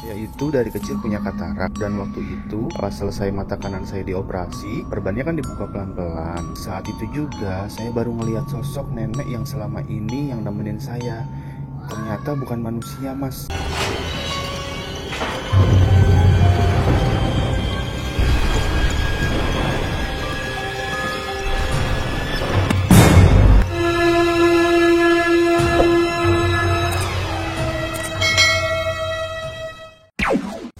yaitu dari kecil punya katarak, dan waktu itu pas selesai mata kanan saya dioperasi, perbannya kan dibuka pelan-pelan. Saat itu juga saya baru ngelihat sosok nenek yang selama ini yang nemenin saya. Ternyata bukan manusia, Mas.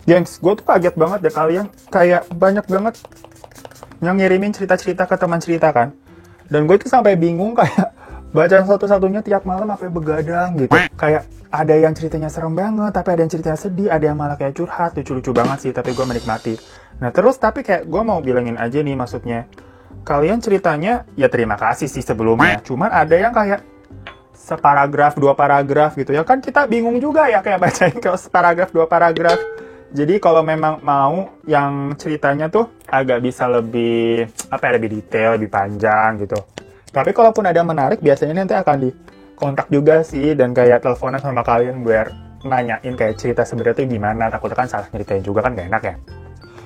Gengs, gue tuh kaget banget deh kalian. Kayak banyak banget yang ngirimin cerita-cerita ke teman cerita kan. Dan gue tuh sampai bingung kayak baca satu-satunya tiap malam sampai begadang gitu. Kayak ada yang ceritanya serem banget, tapi ada yang ceritanya sedih, ada yang malah kayak curhat, lucu-lucu banget sih, tapi gue menikmati. Nah terus tapi kayak gue mau bilangin aja nih maksudnya. Kalian ceritanya, ya terima kasih sih sebelumnya. Cuman ada yang kayak separagraf, 2 paragraf gitu. Ya kan kita bingung juga ya kayak bacain kalau separagraf, 2 paragraf. Jadi kalau memang mau yang ceritanya tuh agak bisa lebih lebih detail, lebih panjang gitu. Tapi kalaupun ada yang menarik biasanya nanti akan dikontak juga sih dan kayak teleponan sama kalian biar nanyain kayak cerita sebenarnya tuh gimana. Takutnya kan salah nyeritain juga kan gak enak ya.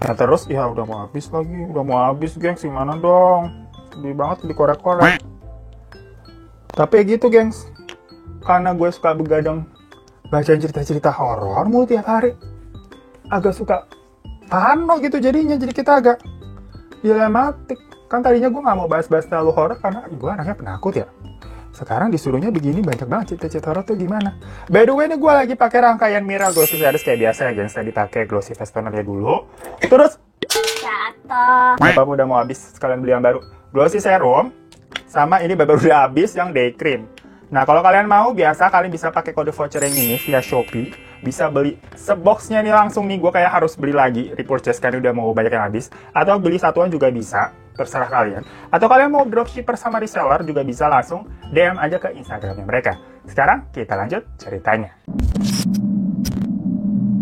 Nah terus ya udah mau habis gengs, gimana dong? Sedih banget dikorek-korek. Tapi gitu gengs, karena gue suka begadang bacain cerita-cerita horor mulu tiap hari. Agak suka parno gitu jadinya, jadi kita agak dilematik. Kan tadinya gue gak mau bahas-bahas terlalu horor karena gue anaknya penakut ya. Sekarang disuruhnya begini, banyak banget cerita-cerita horor tuh gimana. By the way nih gue lagi pakai rangkaian Mira Glossy Series kayak biasa ya gengs. Tadi pakai Glossy Face Toner ya dulu. Terus Bapak udah mau habis, sekalian beli yang baru Glossy Serum. Sama ini baru udah habis yang Day Cream. Nah kalau kalian mau biasa kalian bisa pakai kode voucher yang ini via Shopee. Bisa beli seboxnya nih langsung nih, gue kayak harus beli lagi, repurchase kan udah mau banyak yang habis. Atau beli satuan juga bisa, terserah kalian. Atau kalian mau dropshipper sama reseller juga bisa, langsung DM aja ke Instagramnya mereka. Sekarang kita lanjut ceritanya.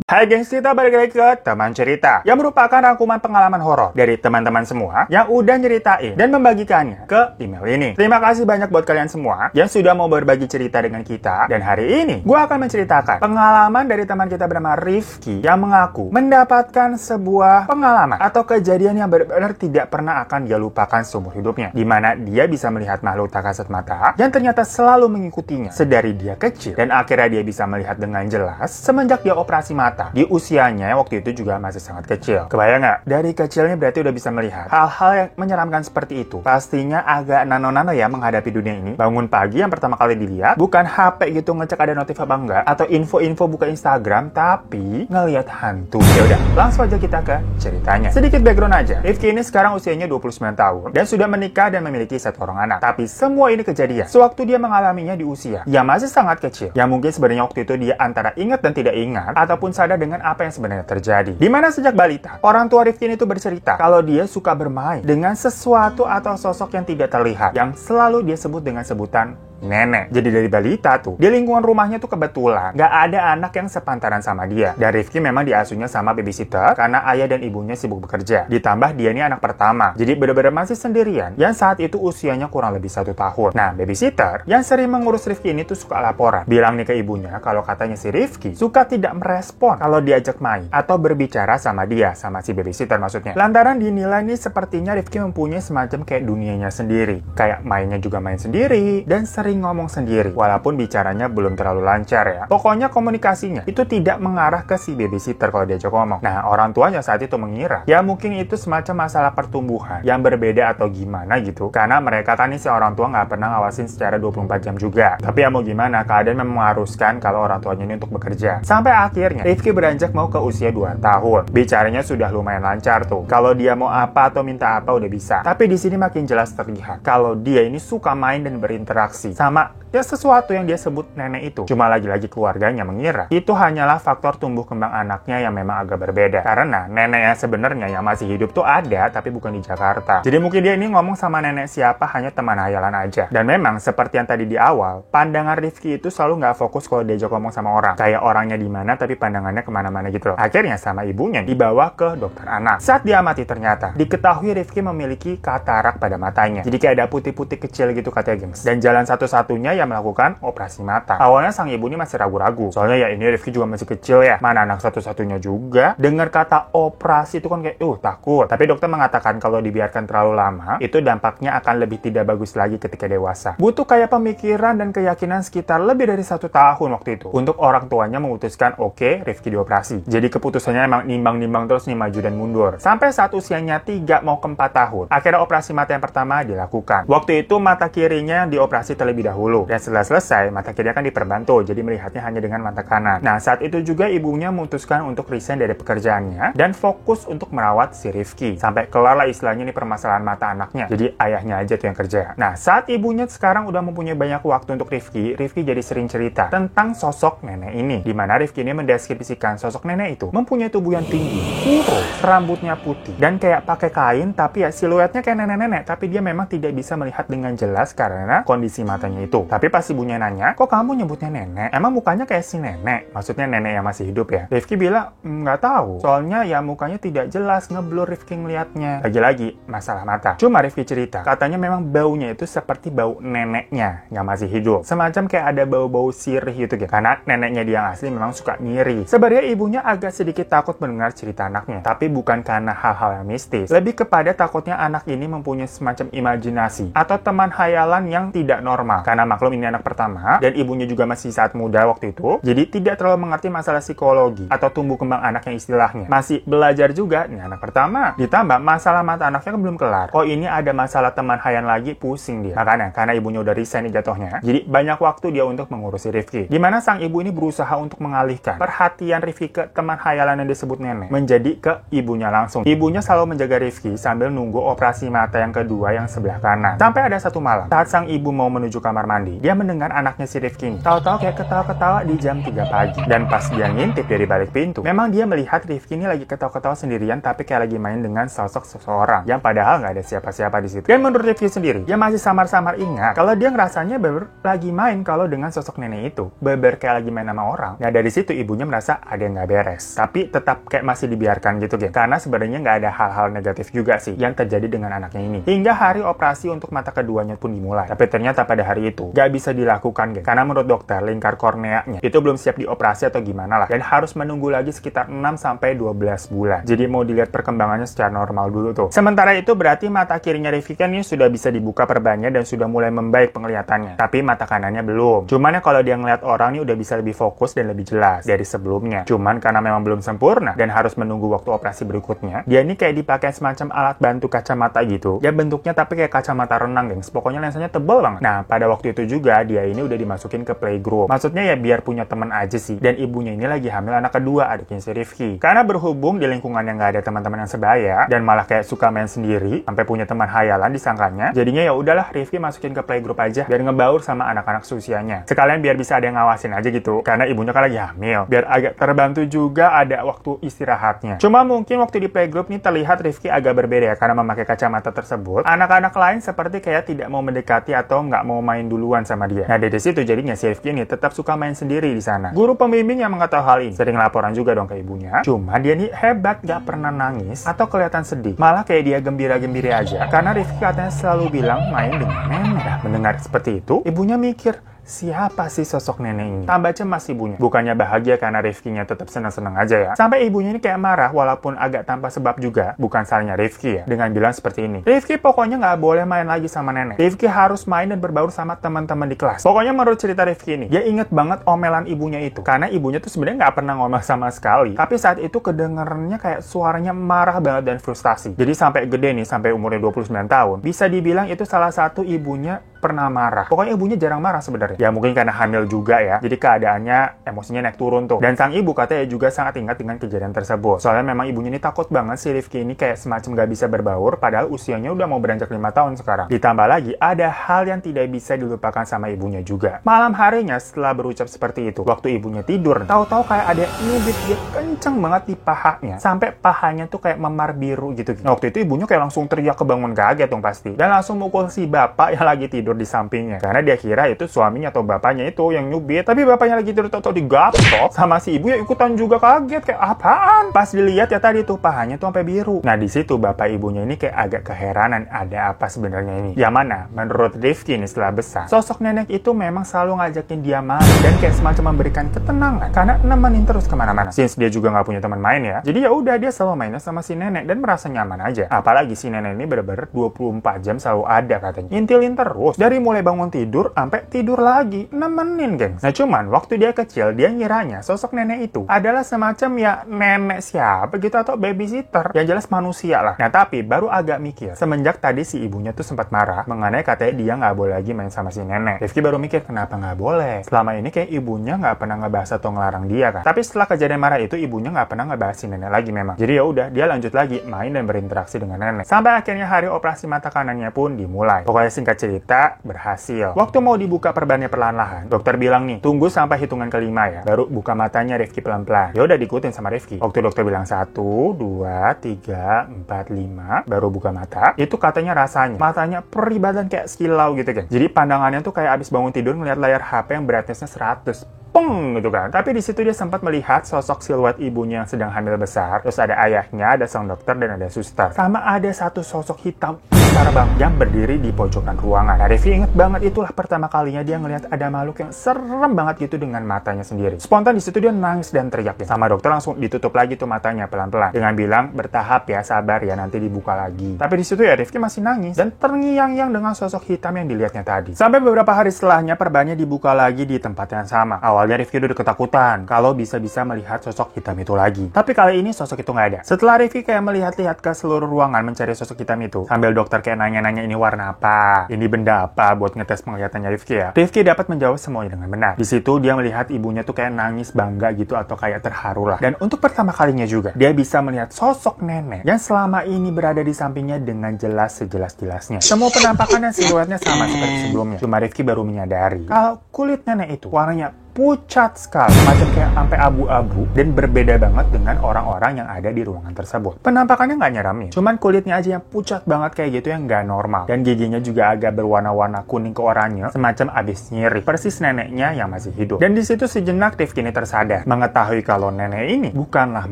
Hai gengs, kita balik lagi ke Teman Cerita yang merupakan rangkuman pengalaman horor dari teman-teman semua yang udah nyeritain dan membagikannya ke email ini. Terima kasih banyak buat kalian semua yang sudah mau berbagi cerita dengan kita. Dan hari ini gue akan menceritakan pengalaman dari teman kita bernama Rifki yang mengaku mendapatkan sebuah pengalaman atau kejadian yang benar-benar tidak pernah akan dia lupakan seumur hidupnya, dimana dia bisa melihat makhluk tak kasat mata yang ternyata selalu mengikutinya sedari dia kecil, dan akhirnya dia bisa melihat dengan jelas semenjak dia operasi mata. Di usianya waktu itu juga masih sangat kecil. Kebayang nggak? Dari kecilnya berarti udah bisa melihat hal-hal yang menyeramkan seperti itu. Pastinya agak nano-nano ya menghadapi dunia ini. Bangun pagi yang pertama kali dilihat bukan HP gitu ngecek ada notif apa enggak, atau info-info buka Instagram, tapi ngelihat hantu. Ya udah, langsung aja kita ke ceritanya. Sedikit background aja. Rifki ini sekarang usianya 29 tahun dan sudah menikah dan memiliki 1 orang anak. Tapi semua ini kejadian sewaktu dia mengalaminya di usia yang masih sangat kecil. Yang mungkin sebenarnya waktu itu dia antara ingat dan tidak ingat, ataupun sadar dengan apa yang sebenarnya terjadi. Dimana sejak balita, orang tua Rifki itu bercerita kalau dia suka bermain dengan sesuatu atau sosok yang tidak terlihat, yang selalu dia sebut dengan sebutan nenek. Jadi dari balita tuh, di lingkungan rumahnya tuh kebetulan gak ada anak yang sepantaran sama dia. Dan Rifki memang diasuhnya sama babysitter karena ayah dan ibunya sibuk bekerja. Ditambah dia ini anak pertama, jadi bener-bener masih sendirian, yang saat itu usianya kurang lebih 1 tahun. Nah, babysitter yang sering mengurus Rifki ini tuh suka laporan, bilang nih ke ibunya kalau katanya si Rifki suka tidak merespon kalau diajak main atau berbicara sama dia, sama si babysitter maksudnya. Lantaran dinilai nih sepertinya Rifki mempunyai semacam kayak dunianya sendiri, kayak mainnya juga main sendiri dan sering ngomong sendiri, walaupun bicaranya belum terlalu lancar ya. Pokoknya komunikasinya itu tidak mengarah ke si babysitter kalau diajak ngomong. Nah, orang tuanya saat itu mengira ya mungkin itu semacam masalah pertumbuhan yang berbeda atau gimana gitu, karena mereka kan nih si orang tua nggak pernah ngawasin secara 24 jam juga. Tapi ya mau gimana, keadaan memang mengharuskan kalau orang tuanya ini untuk bekerja. Sampai akhirnya Rifki beranjak mau ke usia 2 tahun. Bicaranya sudah lumayan lancar tuh. Kalau dia mau apa atau minta apa udah bisa. Tapi di sini makin jelas terlihat kalau dia ini suka main dan berinteraksi sama ya sesuatu yang dia sebut nenek itu. Cuma lagi-lagi keluarganya mengira itu hanyalah faktor tumbuh kembang anaknya yang memang agak berbeda. Karena nenek yang sebenarnya yang masih hidup tuh ada, tapi bukan di Jakarta. Jadi mungkin dia ini ngomong sama nenek siapa hanya teman hayalan aja. Dan memang seperti yang tadi di awal, pandangan Rifki itu selalu nggak fokus kalau diajak ngomong sama orang. Kayak orangnya di mana tapi pandangannya kemana-mana gitu loh. Akhirnya sama ibunya dibawa ke dokter anak. Saat diamati ternyata diketahui Rifki memiliki katarak pada matanya. Jadi kayak ada putih-putih kecil gitu katanya gengs. Dan jalan satu satu-satunya yang melakukan operasi mata. Awalnya sang ibu ini masih ragu-ragu. Soalnya ya ini Rifki juga masih kecil ya. Mana anak satu-satunya juga. Dengar kata operasi itu kan kayak takut. Tapi dokter mengatakan kalau dibiarkan terlalu lama, itu dampaknya akan lebih tidak bagus lagi ketika dewasa. Butuh kayak pemikiran dan keyakinan sekitar lebih dari 1 tahun waktu itu. Untuk orang tuanya memutuskan oke, Rifki dioperasi. Jadi keputusannya emang nimbang-nimbang terus nih maju dan mundur. Sampai saat usianya 3 mau ke 4 tahun. Akhirnya operasi mata yang pertama dilakukan. Waktu itu mata kirinya dioperasi terlebih dahulu. Dan setelah selesai, mata kiri akan diperbantu. Jadi melihatnya hanya dengan mata kanan. Nah, saat itu juga ibunya memutuskan untuk resign dari pekerjaannya dan fokus untuk merawat si Rifki. Sampai kelar lah istilahnya nih permasalahan mata anaknya. Jadi ayahnya aja tuh yang kerja. Nah, saat ibunya sekarang udah mempunyai banyak waktu untuk Rifki jadi sering cerita tentang sosok nenek ini. Di mana Rifki ini mendeskripsikan sosok nenek itu mempunyai tubuh yang tinggi, kurus, rambutnya putih, dan kayak pakai kain, tapi ya siluetnya kayak nenek-nenek, tapi dia memang tidak bisa melihat dengan jelas karena kondisi matanya itu. Tapi pas ibunya nanya, kok kamu nyebutnya nenek? Emang mukanya kayak si nenek? Maksudnya nenek yang masih hidup ya? Rifki bilang, nggak tahu. Soalnya ya mukanya tidak jelas, ngeblur Rifki ngeliatnya. Lagi-lagi, masalah mata. Cuma Rifki cerita, katanya memang baunya itu seperti bau neneknya yang masih hidup. Semacam kayak ada bau-bau sirih gitu ya. Karena neneknya dia yang asli memang suka nyiri. Sebenarnya ibunya agak sedikit takut mendengar cerita anaknya. Tapi bukan karena hal-hal yang mistis. Lebih kepada takutnya anak ini mempunyai semacam imajinasi atau teman hayalan yang tidak normal. Karena maklum ini anak pertama dan ibunya juga masih saat muda waktu itu. Jadi tidak terlalu mengerti masalah psikologi atau tumbuh kembang anak yang istilahnya. Masih belajar juga nih anak pertama. Ditambah masalah mata anaknya kan belum kelar. Kok ini ada masalah teman hayalan lagi, pusing dia. Makanya karena ibunya udah resign nih jatuhnya. Jadi banyak waktu dia untuk mengurusi Rifki. Dimana sang ibu ini berusaha untuk mengalihkan perhatian Rifki ke teman hayalan yang disebut nenek menjadi ke ibunya langsung. Ibunya selalu menjaga Rifki sambil nunggu operasi mata yang kedua yang sebelah kanan. Sampai ada satu malam, saat sang ibu mau menuju kamar mandi, dia mendengar anaknya si Rifki tahu-tahu kayak ketawa-ketawa di jam 3 pagi. Dan pas dia ngintip dari balik pintu, memang dia melihat Rifki ini lagi ketawa-ketawa sendirian tapi kayak lagi main dengan sosok seseorang yang padahal nggak ada siapa-siapa di situ. Dan menurut Rifki sendiri, dia masih samar-samar ingat kalau dia ngerasanya lagi main kalau dengan sosok nenek itu. Kayak lagi main sama orang. Nah dari situ ibunya merasa ada yang nggak beres. Tapi tetap kayak masih dibiarkan gitu kan. Karena sebenarnya nggak ada hal-hal negatif juga sih yang terjadi dengan anaknya ini. Hingga hari operasi untuk mata keduanya pun dimulai. Tapi ternyata pada hari itu nggak bisa dilakukan kan. Karena menurut dokter lingkar korneanya itu belum siap dioperasi atau gimana lah. Dan harus menunggu lagi sekitar 6-12 bulan. Jadi mau dilihat perkembangannya secara normal dulu tuh. Sementara itu berarti mata kirinya Rifki kan ini sudah bisa dibuka perbannya dan sudah mulai membaik penglihatannya. Tapi mata kanannya belum. Cuman ya kalau dia ngeliat orang nih udah bisa lebih fokus dan lebih jelas dari sebelumnya. Cuman karena memang belum sempurna dan harus menunggu waktu operasi berikutnya, dia ini kayak dipakai semacam alat bantu kacamata gitu. Ya bentuknya tapi kayak kacamata renang, gengs. Pokoknya lensanya tebal banget. Nah, pada waktu itu juga dia ini udah dimasukin ke playgroup. Maksudnya ya biar punya teman aja sih. Dan ibunya ini lagi hamil anak kedua, adiknya si Rifki. Karena berhubung di lingkungan yang nggak ada teman-teman yang sebaya dan malah kayak suka main sendiri, sampai punya teman hayalan disangkanya. Jadinya ya udahlah Rifki masukin ke playgroup aja biar ngebaur sama anak-anak seusianya. Sekalian biar bisa ada yang ngawasin aja gitu. Karena ibunya kan lagi hamil. Biar agak terbantu juga ada waktu istirahatnya. Cuma mungkin waktu di playgroup nih terlihat Rifki agak berbeda ya karena memakai kacamata tersebut. Anak-anak lain seperti kayak tidak mau mendekati atau nggak mau main duluan sama dia. Nah dari situ jadinya si Rifki ini tetap suka main sendiri di sana. Guru pembimbing yang mengetahui hal ini sering laporan juga dong ke ibunya. Cuma dia nih hebat, nggak pernah nangis atau kelihatan sedih. Malah kayak dia gembira-gembira aja. Karena Rifki katanya selalu bilang main dengan nenek. Nah, mendengar seperti itu, ibunya mikir, siapa sih sosok nenek ini? Tambah cemas ibunya. Bukannya bahagia karena Rifki-nya tetap senang-senang aja ya. Sampai ibunya ini kayak marah walaupun agak tanpa sebab juga. Bukan salahnya Rifki ya. Dengan bilang seperti ini. Rifki pokoknya nggak boleh main lagi sama nenek. Rifki harus main dan berbaur sama teman-teman di kelas. Pokoknya menurut cerita Rifki ini, dia inget banget omelan ibunya itu. Karena ibunya tuh sebenarnya nggak pernah ngomel sama sekali. Tapi saat itu kedengerannya kayak suaranya marah banget dan frustasi. Jadi sampai gede nih, sampai umurnya 29 tahun. Bisa dibilang itu salah satu ibunya pernah marah. Pokoknya ibunya jarang marah sebenarnya. Ya mungkin karena hamil juga ya. Jadi keadaannya emosinya naik turun tuh. Dan sang ibu katanya juga sangat ingat dengan kejadian tersebut. Soalnya memang ibunya ini takut banget si Rifki ini kayak semacam gak bisa berbaur padahal usianya udah mau beranjak 5 tahun sekarang. Ditambah lagi ada hal yang tidak bisa dilupakan sama ibunya juga. Malam harinya setelah berucap seperti itu, waktu ibunya tidur, tahu-tahu kayak ada nyubit dia kenceng banget di pahanya. Sampai pahanya tuh kayak memar biru gitu. Nah, waktu itu ibunya kayak langsung teriak kebangun kaget dong pasti. Dan langsung mukul si bapak yang lagi tidur tidur di sampingnya. Karena dia kira itu suaminya atau bapaknya itu yang nyubit. Tapi bapaknya lagi tidur tau-tau digaptok sama si ibu ya ikutan juga kaget kayak apaan. Pas dilihat ya tadi tuh pahanya tuh sampai biru. Nah di situ bapak ibunya ini kayak agak keheranan ada apa sebenarnya ini. Yang mana menurut Rifki ini setelah besar, sosok nenek itu memang selalu ngajakin dia main dan kayak semacam memberikan ketenangan karena nemenin terus kemana-mana. Since dia juga nggak punya teman main ya, jadi ya udah dia selalu mainnya sama si nenek dan merasa nyaman aja. Apalagi si nenek ini bener-bener 24 jam selalu ada katanya. Ngintilin terus dari mulai bangun tidur sampai tidur lagi, nemenin gengs. Nah cuman waktu dia kecil dia ngiranya sosok nenek itu adalah semacam ya nenek siapa gitu atau babysitter, yang jelas manusia lah. Nah tapi baru agak mikir semenjak tadi si ibunya tuh sempat marah mengenai katanya dia nggak boleh lagi main sama si nenek. Rifki baru mikir kenapa nggak boleh. Selama ini kayak ibunya nggak pernah ngebahas atau ngelarang dia kan. Tapi setelah kejadian marah itu ibunya nggak pernah ngebahas si nenek lagi memang. Jadi ya udah dia lanjut lagi main dan berinteraksi dengan nenek. Sampai akhirnya hari operasi mata kanannya pun dimulai. Pokoknya singkat cerita berhasil. Waktu mau dibuka perbannya perlahan-lahan, dokter bilang nih tunggu sampai hitungan kelima ya, baru buka matanya Rifki pelan-pelan. Ya udah diikutin sama Rifki. Waktu dokter bilang 1, 2, 3, 4, 5 baru buka mata, itu katanya rasanya matanya perih badan kayak silau gitu kan. Jadi pandangannya tuh kayak abis bangun tidur ngeliat layar HP yang brightness-nya 100. Peng gitu kan. Tapi di situ dia sempat melihat sosok siluet ibunya yang sedang hamil besar. Terus ada ayahnya, ada sang dokter dan ada suster. Sama ada satu sosok hitam besar bang yang berdiri di pojokan ruangan. Nah, Rifki inget banget itulah pertama kalinya dia ngelihat ada makhluk yang serem banget gitu dengan matanya sendiri. Spontan di situ dia nangis dan teriak. Sama dokter langsung ditutup lagi tuh matanya pelan-pelan dengan bilang bertahap ya, sabar ya, nanti dibuka lagi. Tapi di situ ya Rifki masih nangis dan terngiang-ngiang dengan sosok hitam yang dilihatnya tadi. Sampai beberapa hari setelahnya perbannya dibuka lagi di tempat yang sama. Awalnya Rifki udah ketakutan kalau bisa-bisa melihat sosok hitam itu lagi. Tapi kali ini sosok itu nggak ada. Setelah Rifki kayak melihat-lihat ke seluruh ruangan mencari sosok hitam itu, sambil dokter kayak nanya-nanya ini warna apa, ini benda apa buat ngetes penglihatannya Rifki ya. Rifki dapat menjawab semuanya dengan benar. Di situ dia melihat ibunya tuh kayak nangis bangga gitu atau kayak terharu lah. Dan untuk pertama kalinya juga dia bisa melihat sosok nenek yang selama ini berada di sampingnya dengan jelas sejelas-jelasnya. Semua penampakan dan siluetnya sama seperti sebelumnya. Cuma Rifki baru menyadari kalau kulit nenek itu warnanya pucat sekali, macam kayak sampai abu-abu dan berbeda banget dengan orang-orang yang ada di ruangan tersebut. Penampakannya nggak nyeramin, cuman kulitnya aja yang pucat banget kayak gitu yang nggak normal, dan giginya juga agak berwarna-warna kuning ke oranye, semacam abis nyiri, persis neneknya yang masih hidup. Dan di situ sejenak Rifki ini tersadar, mengetahui kalau nenek ini bukanlah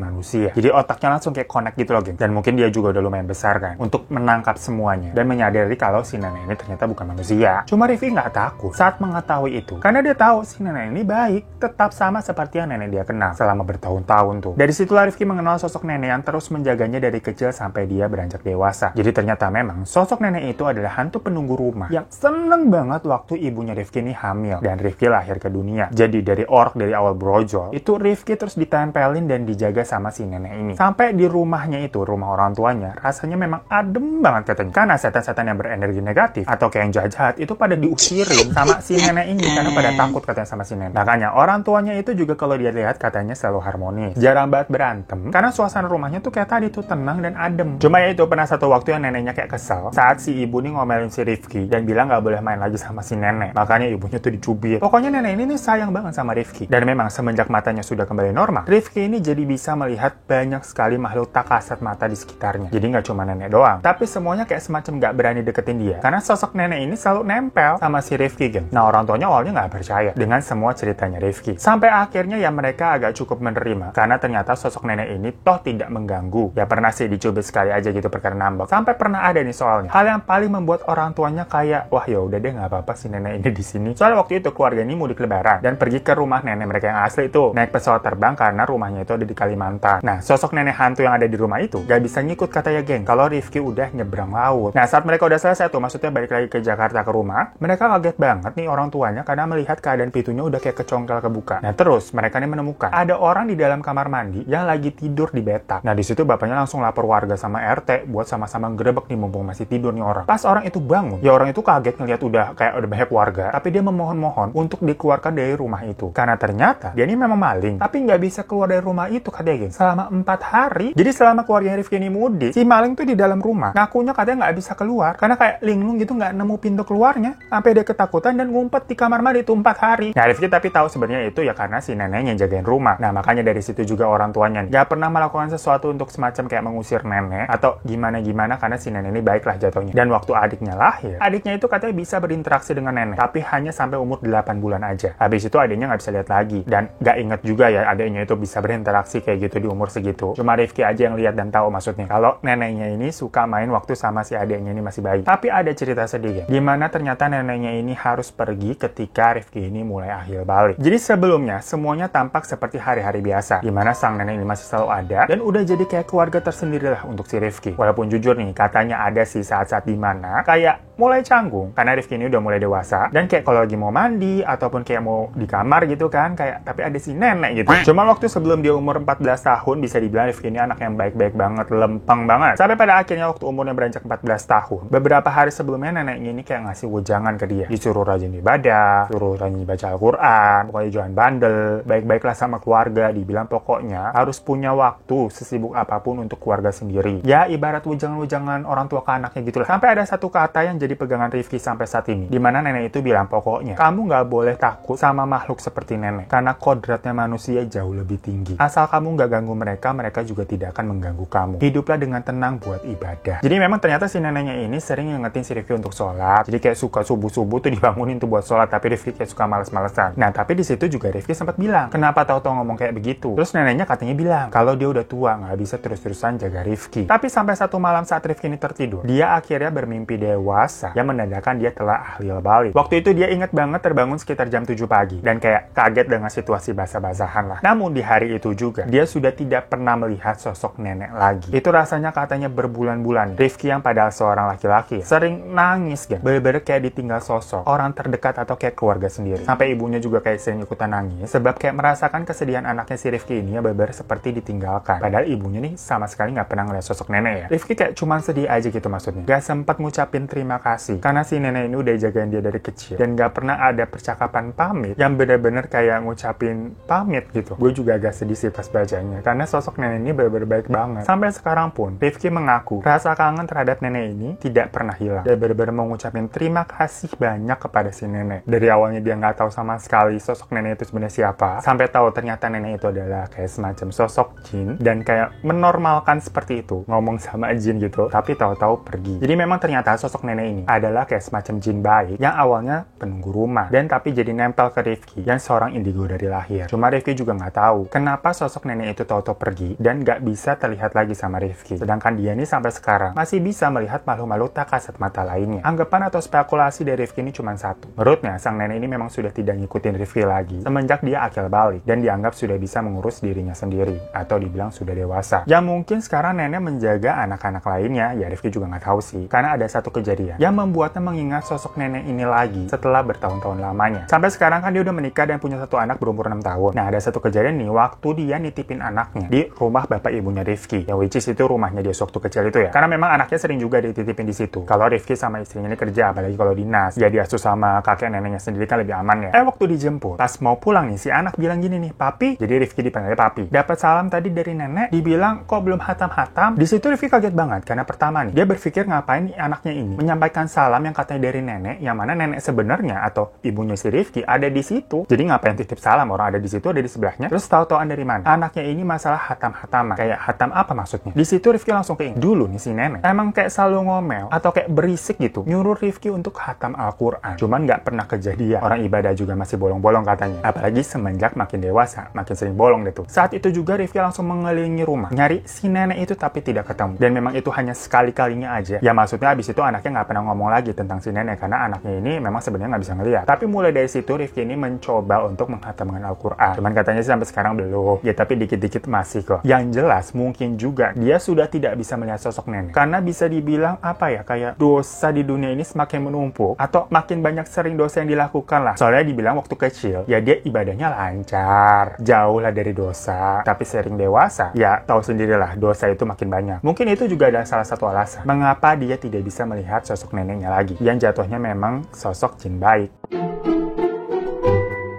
manusia. Jadi otaknya langsung kayak connect gitu loh, geng. Dan mungkin dia juga udah lumayan besar kan, untuk menangkap semuanya dan menyadari kalau si nenek ini ternyata bukan manusia. Cuma Rifki nggak takut saat mengetahui itu, karena dia tahu si nenek ini baik, tetap sama seperti yang nenek dia kenal selama bertahun-tahun tuh. Dari situlah Rifki mengenal sosok nenek yang terus menjaganya dari kecil sampai dia beranjak dewasa. Jadi ternyata memang sosok nenek itu adalah hantu penunggu rumah yang seneng banget waktu ibunya Rifki ini hamil dan Rifki lahir ke dunia. Jadi dari ork dari awal brojol, itu Rifki terus ditempelin dan dijaga sama si nenek ini. Sampai di rumahnya itu, rumah orang tuanya, rasanya memang adem banget katanya. Karena setan-setan yang berenergi negatif atau kayak yang jahat itu pada diusirin sama si nenek ini karena pada takut katanya sama si nenek. Makanya orang tuanya itu juga kalau dia lihat katanya selalu harmonis, jarang banget berantem karena suasana rumahnya tuh kayak tadi tuh tenang dan adem. Cuma ya itu pernah satu waktu yang neneknya kayak kesel saat si ibu nih ngomelin si Rifki dan bilang nggak boleh main lagi sama si nenek. Makanya ibunya tuh dicubit. Pokoknya nenek ini nih sayang banget sama Rifki. Dan memang semenjak matanya sudah kembali normal, Rifki ini jadi bisa melihat banyak sekali makhluk tak kasat mata di sekitarnya. Jadi nggak cuma nenek doang, tapi semuanya kayak semacam nggak berani deketin dia karena sosok nenek ini selalu nempel sama si Rifki, geng. Nah orang tuanya awalnya nggak percaya dengan semua ceritanya Rifki. Sampai akhirnya ya mereka agak cukup menerima karena ternyata sosok nenek ini toh tidak mengganggu. Ya pernah sih dicubit sekali aja gitu perkara nambah. Sampai pernah ada nih soalnya hal yang paling membuat orang tuanya kayak wah ya udah deh nggak apa-apa si nenek ini di sini. Soalnya waktu itu keluarga ini mudik lebaran dan pergi ke rumah nenek mereka yang asli itu naik pesawat terbang karena rumahnya itu ada di Kalimantan. Nah sosok nenek hantu yang ada di rumah itu gak bisa ngikut katanya, geng, kalau Rifki udah nyebrang laut. Nah saat mereka udah selesai tuh, maksudnya balik lagi ke Jakarta ke rumah, mereka kaget banget nih orang tuanya karena melihat keadaan pintunya udah kayak kecongkel kebuka. Nah terus mereka nih menemukan ada orang di dalam kamar mandi yang lagi tidur di bathtub. Nah di situ bapaknya langsung lapor warga sama RT buat sama-sama ngerebek nih mumpung masih tidur nih orang. Pas orang itu bangun, ya orang itu kaget ngeliat udah banyak warga, tapi dia memohon-mohon untuk dikeluarkan dari rumah itu karena ternyata dia ini memang maling, tapi nggak bisa keluar dari rumah itu katanya, geng, selama 4 hari. Jadi selama keluarga Rifki ini mudik, si maling tuh di dalam rumah ngakunya katanya nggak bisa keluar karena kayak linglung gitu nggak nemu pintu keluarnya, sampai dia ketakutan dan ngumpet di kamar mandi itu 4 hari. Nah Rifki tapi Tapi tahu sebenarnya itu ya karena si neneknya jagain rumah. Nah, makanya dari situ juga orang tuanya nggak pernah melakukan sesuatu untuk semacam kayak mengusir nenek atau gimana-gimana karena si nenek ini baiklah jatuhnya. Dan waktu adiknya lahir, adiknya itu katanya bisa berinteraksi dengan nenek, tapi hanya sampai umur 8 bulan aja. Habis itu adiknya nggak bisa lihat lagi. Dan nggak inget juga ya adiknya itu bisa berinteraksi kayak gitu di umur segitu. Cuma Rifki aja yang lihat dan tahu maksudnya. Kalau neneknya ini suka main waktu sama si adiknya ini masih bayi. Tapi ada cerita sedih ya, dimana ternyata neneknya ini harus pergi ketika Rifki ini mulai akhir balik. Jadi sebelumnya semuanya tampak seperti hari-hari biasa, dimana sang nenek ini masih selalu ada dan udah jadi kayak keluarga tersendiri lah untuk si Rifki. Walaupun jujur nih, katanya ada sih saat-saat dimana kayak mulai canggung karena Rifki ini udah mulai dewasa dan kayak kalau lagi mau mandi ataupun kayak mau di kamar gitu kan, kayak tapi ada si nenek gitu. Cuma waktu sebelum dia umur 14 tahun bisa dibilang Rifki ini anak yang baik-baik banget, lempeng banget. Sampai pada akhirnya waktu umurnya beranjak 14 tahun, beberapa hari sebelumnya neneknya ini kayak ngasih wejangan ke dia, disuruh rajin ibadah, suruh rajin baca Al-Quran, pokoknya jangan bandel, baik-baiklah sama keluarga, dibilang pokoknya harus punya waktu sesibuk apapun untuk keluarga sendiri. Ya ibarat wejangan-wejangan orang tua ke anaknya gitu lah. Sampai ada satu kata yang jadi pegangan Rifki sampai saat ini, dimana nenek itu bilang pokoknya kamu nggak boleh takut sama makhluk seperti nenek, karena kodratnya manusia jauh lebih tinggi. Asal kamu nggak ganggu mereka, mereka juga tidak akan mengganggu kamu. Hiduplah dengan tenang buat ibadah. Jadi memang ternyata si neneknya ini sering ngingetin si Rifki untuk sholat. Jadi kayak suka subuh-subuh tuh dibangunin tuh buat sholat, tapi Rifki kayak suka males-malesan. Nah tapi di situ juga Rifki sempat bilang, kenapa tahu-tahu ngomong kayak begitu? Terus neneknya katanya bilang, kalau dia udah tua nggak bisa terus-terusan jaga Rifki. Tapi sampai satu malam saat Rifki ini tertidur, dia akhirnya bermimpi dewasa yang menandakan dia telah ahlil balik. Waktu itu dia ingat banget terbangun sekitar jam 7 pagi dan kayak kaget dengan situasi basah-basahan lah. Namun di hari itu juga dia sudah tidak pernah melihat sosok nenek lagi. Itu rasanya katanya berbulan-bulan. Rifki yang padahal seorang laki-laki sering nangis kan, bener-bener kayak ditinggal sosok orang terdekat atau kayak keluarga sendiri. Sampai ibunya juga kayak sering ikutan nangis sebab kayak merasakan kesedihan anaknya si Rifki ini ya bener-bener seperti ditinggalkan. Padahal ibunya nih sama sekali nggak pernah ngeliat sosok nenek ya. Rifki kayak cuman sedih aja gitu maksudnya. Gak sempat ngucapin terima kasih karena si nenek ini udah jagain dia dari kecil dan gak pernah ada percakapan pamit yang bener-bener kayak ngucapin pamit gitu. Gue juga agak sedih sih pas bacanya karena sosok nenek ini bener-bener baik banget. Sampai sekarang pun Rifki mengaku rasa kangen terhadap nenek ini tidak pernah hilang. Dia bener-bener mau ngucapin terima kasih banyak kepada si nenek. Dari awalnya dia nggak tahu sama sekali sosok nenek itu sebenarnya siapa, sampai tahu ternyata nenek itu adalah kayak semacam sosok jin dan kayak menormalkan seperti itu, ngomong sama jin gitu, tapi tahu-tahu pergi. Jadi memang ternyata sosok nenek ini adalah kayak semacam jin baik yang awalnya penunggu rumah dan tapi jadi nempel ke Rifki yang seorang indigo dari lahir. Cuma Rifki juga nggak tahu kenapa sosok nenek itu tahu-tahu pergi dan nggak bisa terlihat lagi sama Rifki. Sedangkan dia ini sampai sekarang masih bisa melihat makhluk-makhluk tak kasat mata lainnya. Anggapan atau spekulasi dari Rifki ini cuma satu. Menurutnya sang nenek ini memang sudah tidak ngikutin Rifki lagi semenjak dia akil balik dan dianggap sudah bisa mengurus dirinya sendiri atau dibilang sudah dewasa. Ya mungkin sekarang nenek menjaga anak-anak lainnya, ya Rifki juga nggak tahu sih. Karena ada satu kejadian yang membuatnya mengingat sosok nenek ini lagi setelah bertahun-tahun lamanya. Sampai sekarang kan dia udah menikah dan punya satu anak berumur 6 tahun. Nah ada satu kejadian nih waktu dia nitipin anaknya di rumah bapak ibunya Rifki, yang which is itu rumahnya dia waktu kecil itu ya. Karena memang anaknya sering juga dititipin di situ. Kalau Rifki sama istrinya ini kerja, apalagi kalau dinas, ya diasuh sama kakek neneknya sendiri kan lebih aman ya. Waktu dijemput, pas mau pulang nih si anak bilang gini nih, papi. Jadi Rifki dipanggil papi. Dapat salam tadi dari nenek, dibilang kok belum hatam-hatam. Di situ Rifki kaget banget karena pertama nih dia berpikir ngapain anaknya ini menyampaikan salam yang katanya dari nenek, yang mana nenek sebenarnya atau ibunya si Rifki ada di situ. Jadi ngapain titip salam, orang ada di situ, ada di sebelahnya. Terus tahu-tahuan dari mana anaknya ini masalah hatam-hataman. Kayak hatam apa maksudnya? Di situ Rifki langsung keinget dulu nih si nenek emang kayak selalu ngomel atau kayak berisik gitu nyuruh Rifki untuk hatam Al-Quran. Cuman nggak pernah kejadian. Orang ibadah juga masih bolong-bolong katanya. Apalagi semenjak makin dewasa makin sering bolong deh tuh. Saat itu juga Rifki langsung mengelilingi rumah nyari si nenek itu tapi tidak ketemu. Dan memang itu hanya sekali-kalinya aja. Ya maksudnya abis itu anaknya nggak pernah ngomong lagi tentang si nenek karena anaknya ini memang sebenarnya nggak bisa ngeliat. Tapi mulai dari situ Rifki ini mencoba untuk menghatamkan Al-Quran. Cuman katanya sih sampai sekarang belum. Ya tapi dikit-dikit masih kok. Yang jelas mungkin juga dia sudah tidak bisa melihat sosok nenek. Karena bisa dibilang apa ya, kayak dosa di dunia ini semakin menumpuk atau makin banyak sering dosa yang dilakukan lah. Soalnya dibilang waktu kecil ya dia ibadahnya lancar, jauh lah dari dosa. Tapi sering dewasa ya tahu sendirilah dosa itu makin banyak. Mungkin itu juga adalah salah satu alasan mengapa dia tidak bisa melihat sosok neneknya lagi yang jatuhnya memang sosok jin baik.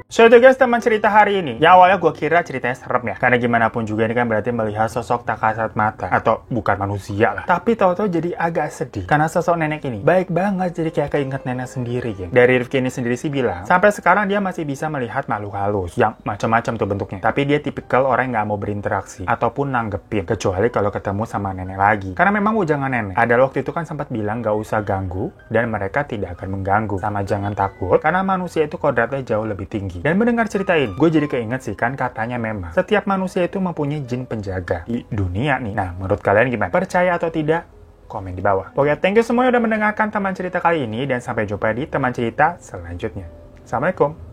So itu guys teman cerita hari ini. Ya awalnya gue kira ceritanya serem ya. Karena gimana pun juga ini kan berarti melihat sosok tak kasat mata. Atau bukan manusia lah. Tapi tahu-tahu jadi agak sedih. Karena sosok nenek ini baik banget, jadi kayak keinget nenek sendiri ya. Dari Rifki ini sendiri sih bilang, sampai sekarang dia masih bisa melihat makhluk halus. Yang macam-macam tuh bentuknya. Tapi dia tipikal orang yang gak mau berinteraksi. Ataupun nanggepin. Kecuali kalau ketemu sama nenek lagi. Karena memang jangan nenek. Ada waktu itu kan sempat bilang gak usah ganggu. Dan mereka tidak akan mengganggu. Sama jangan takut. Karena manusia itu kodratnya jauh lebih tinggi. Dan mendengar cerita ini, gue jadi keinget sih kan katanya memang setiap manusia itu mempunyai jin penjaga di dunia nih. Nah, menurut kalian gimana? Percaya atau tidak? Komen di bawah. Oke, thank you semuanya udah mendengarkan teman cerita kali ini dan sampai jumpa di teman cerita selanjutnya. Assalamualaikum.